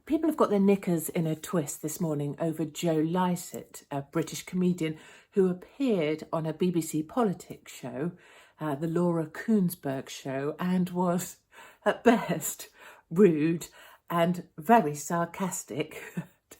People have got their knickers in a twist this morning over Joe Lycett, a British comedian who appeared on a BBC politics show, the Laura Kuenssberg show, and was, at best, rude and very sarcastic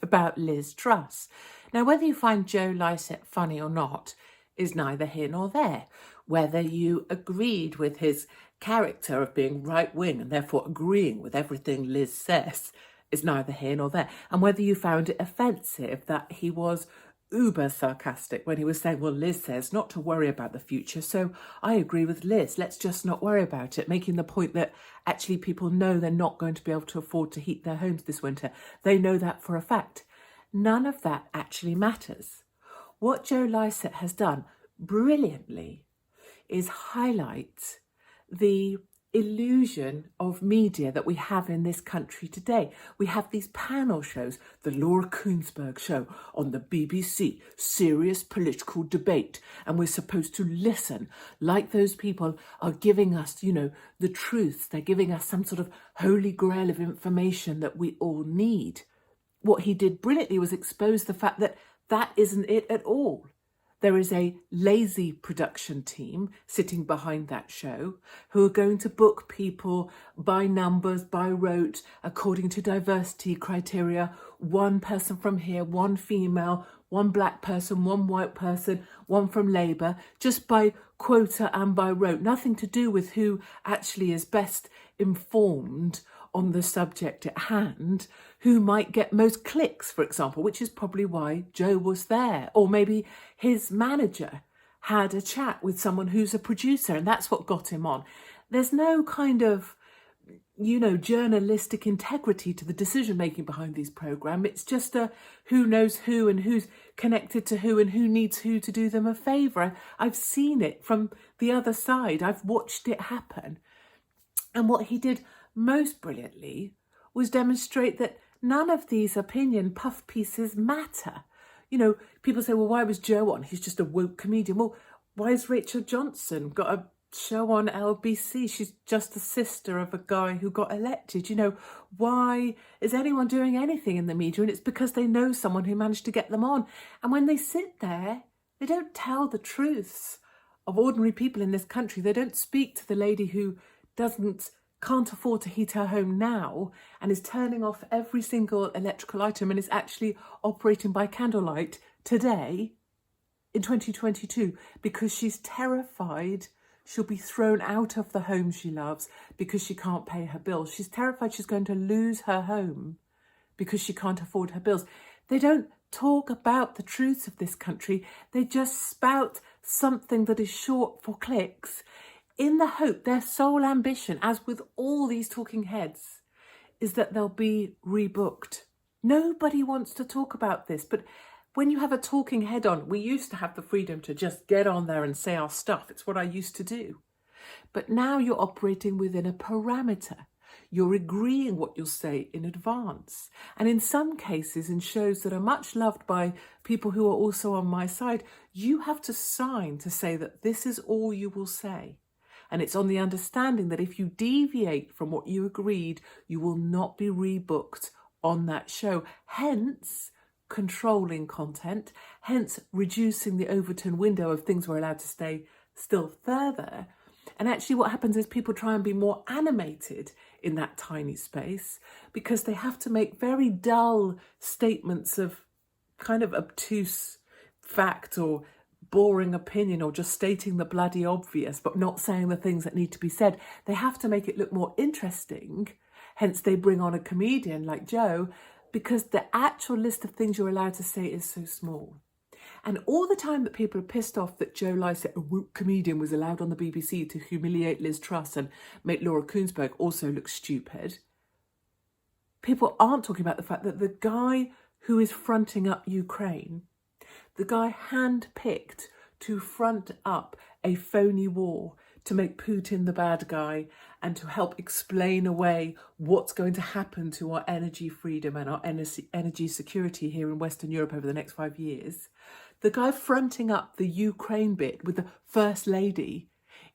about Liz Truss. Now, whether you find Joe Lycett funny or not is neither here nor there. Whether you agreed with his character of being right-wing and therefore agreeing with everything Liz says is neither here nor there. And whether you found it offensive that he was uber sarcastic when he was saying, well, Liz says not to worry about the future, so I agree with Liz, let's just not worry about it, making the point that actually people know they're not going to be able to afford to heat their homes this winter. They know that for a fact. None of that actually matters. What Joe Lycett has done brilliantly is highlight the illusion of media that we have in this country today. We have these panel shows, the Laura Kuenssberg show on the BBC, serious political debate, and we're supposed to listen like those people are giving us, the truth. They're giving us some sort of holy grail of information that we all need. What he did brilliantly was expose the fact that that isn't it at all. There is a lazy production team sitting behind that show who are going to book people by numbers, by rote, according to diversity criteria. One person from here, one female, one black person, one white person, one from Labour, just by quota and by rote. Nothing to do with who actually is best informed on the subject at hand, who might get most clicks, for example, which is probably why Joe was there. Or maybe his manager had a chat with someone who's a producer and that's what got him on. There's no kind of, journalistic integrity to the decision-making behind these programmes. It's just a who knows who and who's connected to who and who needs who to do them a favour. I've seen it from the other side. I've watched it happen. And what he did most brilliantly was demonstrate that none of these opinion puff pieces matter. People say, well, why was Joe on? He's just a woke comedian. Well, why has Rachel Johnson got a show on LBC? She's just the sister of a guy who got elected. Why is anyone doing anything in the media? And it's because they know someone who managed to get them on. And when they sit there, they don't tell the truths of ordinary people in this country. They don't speak to the lady who can't afford to heat her home now and is turning off every single electrical item and is actually operating by candlelight today in 2022 because she's terrified she'll be thrown out of the home she loves because she can't pay her bills. She's terrified she's going to lose her home because she can't afford her bills. They don't talk about the truths of this country. They just spout something that is short for clicks, in the hope, their sole ambition, as with all these talking heads, is that they'll be rebooked. Nobody wants to talk about this, but when you have a talking head on, we used to have the freedom to just get on there and say our stuff. It's what I used to do. But now you're operating within a parameter. You're agreeing what you'll say in advance. And in some cases, in shows that are much loved by people who are also on my side, you have to sign to say that this is all you will say. And it's on the understanding that if you deviate from what you agreed, you will not be rebooked on that show. Hence, controlling content, hence reducing the Overton window of things we're allowed to stay still further. And actually what happens is people try and be more animated in that tiny space because they have to make very dull statements of kind of obtuse fact or boring opinion or just stating the bloody obvious but not saying the things that need to be said. They have to make it look more interesting, hence they bring on a comedian like Joe, because the actual list of things you're allowed to say is so small. And all the time that people are pissed off that Joe Lycett, a woke comedian, was allowed on the BBC to humiliate Liz Truss and make Laura Kuenssberg also look stupid, people aren't talking about the fact that the guy who is fronting up Ukraine, the guy handpicked to front up a phony war to make Putin the bad guy and to help explain away what's going to happen to our energy freedom and our energy security here in Western Europe over the next 5 years. The guy fronting up the Ukraine bit with the First Lady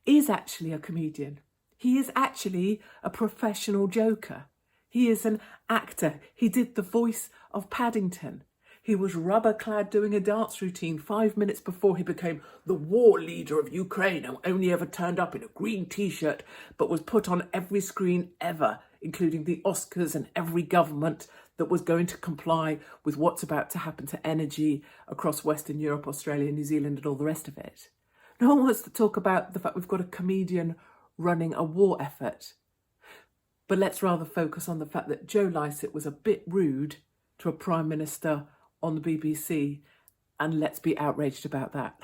is actually a comedian. He is actually a professional joker. He is an actor. He did the voice of Paddington. He was rubber-clad doing a dance routine 5 minutes before he became the war leader of Ukraine and only ever turned up in a green t-shirt but was put on every screen ever, including the Oscars and every government that was going to comply with what's about to happen to energy across Western Europe, Australia, New Zealand and all the rest of it. No one wants to talk about the fact we've got a comedian running a war effort. But let's rather focus on the fact that Joe Lycett was a bit rude to a Prime Minister on the BBC, and let's be outraged about that.